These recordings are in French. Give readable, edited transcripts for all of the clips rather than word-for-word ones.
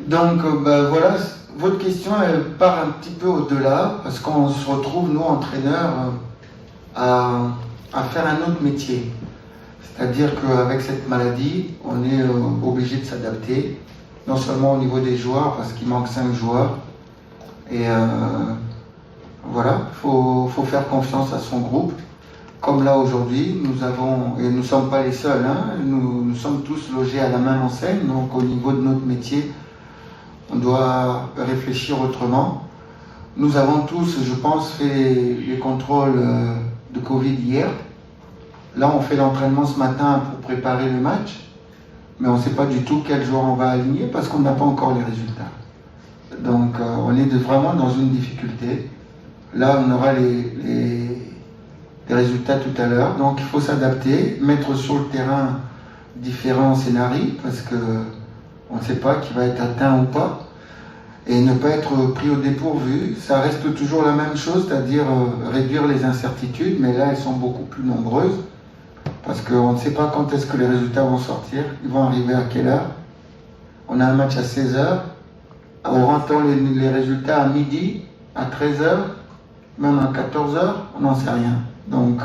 Donc voilà, votre question elle part un petit peu au-delà, parce qu'on se retrouve, nous, entraîneurs, à faire un autre métier. C'est-à-dire qu'avec cette maladie, on est obligé de s'adapter, non seulement au niveau des joueurs, parce qu'il manque 5 joueurs, et voilà, il faut faire confiance à son groupe. Comme là aujourd'hui, nous avons, et nous ne sommes pas les seuls, hein, nous sommes tous logés à la même enseigne, donc au niveau de notre métier, on doit réfléchir autrement. Nous avons tous, je pense, fait les contrôles de Covid hier. Là, on fait l'entraînement ce matin pour préparer le match, mais on ne sait pas du tout quel joueur on va aligner parce qu'on n'a pas encore les résultats. Donc, on est vraiment dans une difficulté. Là, on aura les résultats tout à l'heure. Donc, il faut s'adapter, mettre sur le terrain différents scénarios parce qu'on ne sait pas qui va être atteint ou pas. Et ne pas être pris au dépourvu, ça reste toujours la même chose, c'est-à-dire réduire les incertitudes, mais là elles sont beaucoup plus nombreuses, parce qu'on ne sait pas quand est-ce que les résultats vont sortir, ils vont arriver à quelle heure. On a un match à 16h, on entend les résultats à midi, à 13h, même à 14h, on n'en sait rien. Donc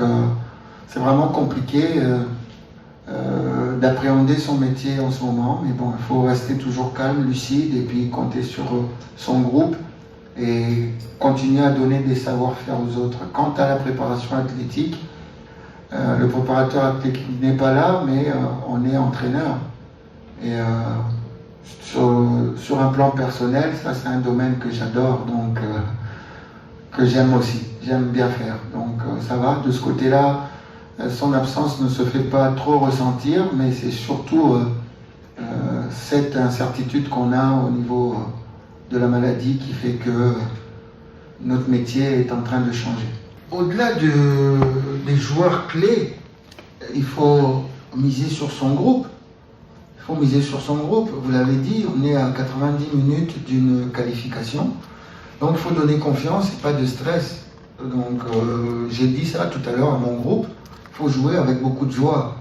c'est vraiment compliqué d'appréhender son métier en ce moment, mais bon, il faut rester toujours calme, lucide, et puis compter sur son groupe et continuer à donner des savoir-faire aux autres. Quant à la préparation athlétique, le préparateur athlétique n'est pas là, mais on est entraîneur. Et sur un plan personnel, ça c'est un domaine que j'adore, donc que j'aime aussi, j'aime bien faire. Donc ça va, de ce côté-là, son absence ne se fait pas trop ressentir, mais c'est surtout cette incertitude qu'on a au niveau de la maladie qui fait que notre métier est en train de changer. Au-delà des joueurs clés, il faut miser sur son groupe. Il faut miser sur son groupe. Vous l'avez dit, on est à 90 minutes d'une qualification. Donc il faut donner confiance et pas de stress. Donc j'ai dit ça tout à l'heure à mon groupe. Il faut jouer avec beaucoup de joie.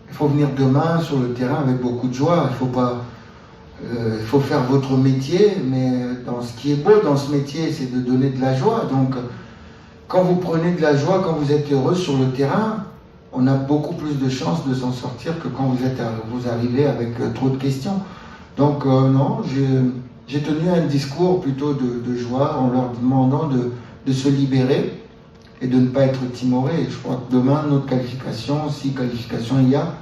Il faut venir demain sur le terrain avec beaucoup de joie. Il faut faire votre métier, mais ce qui est beau dans ce métier, c'est de donner de la joie. Donc, quand vous prenez de la joie, quand vous êtes heureux sur le terrain, on a beaucoup plus de chances de s'en sortir que quand vous arrivez avec trop de questions. Donc, non, j'ai tenu un discours plutôt de joie en leur demandant de se libérer et de ne pas être timoré. Je crois que demain, notre qualification, si qualification il y a,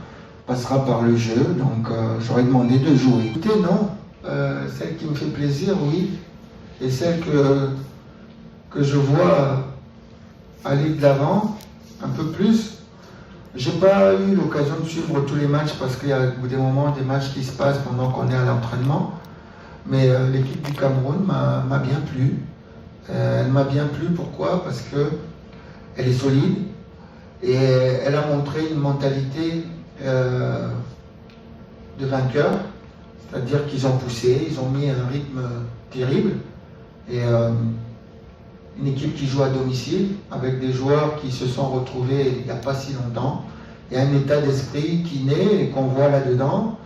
passera par le jeu. Donc, j'aurais demandé de jouer. Écoutez, non. Celle qui me fait plaisir, oui. Et celle que je vois aller de l'avant un peu plus. J'ai pas eu l'occasion de suivre tous les matchs parce qu'il y a des moments, des matchs qui se passent pendant qu'on est à l'entraînement. Mais l'équipe du Cameroun m'a bien plu. Elle m'a bien plu, pourquoi? Parce que elle est solide et elle a montré une mentalité de vainqueur, c'est-à-dire qu'ils ont poussé, ils ont mis un rythme terrible et une équipe qui joue à domicile avec des joueurs qui se sont retrouvés il n'y a pas si longtemps. Il y a un état d'esprit qui naît et qu'on voit là-dedans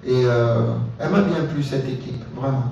et elle m'a bien plu cette équipe, vraiment.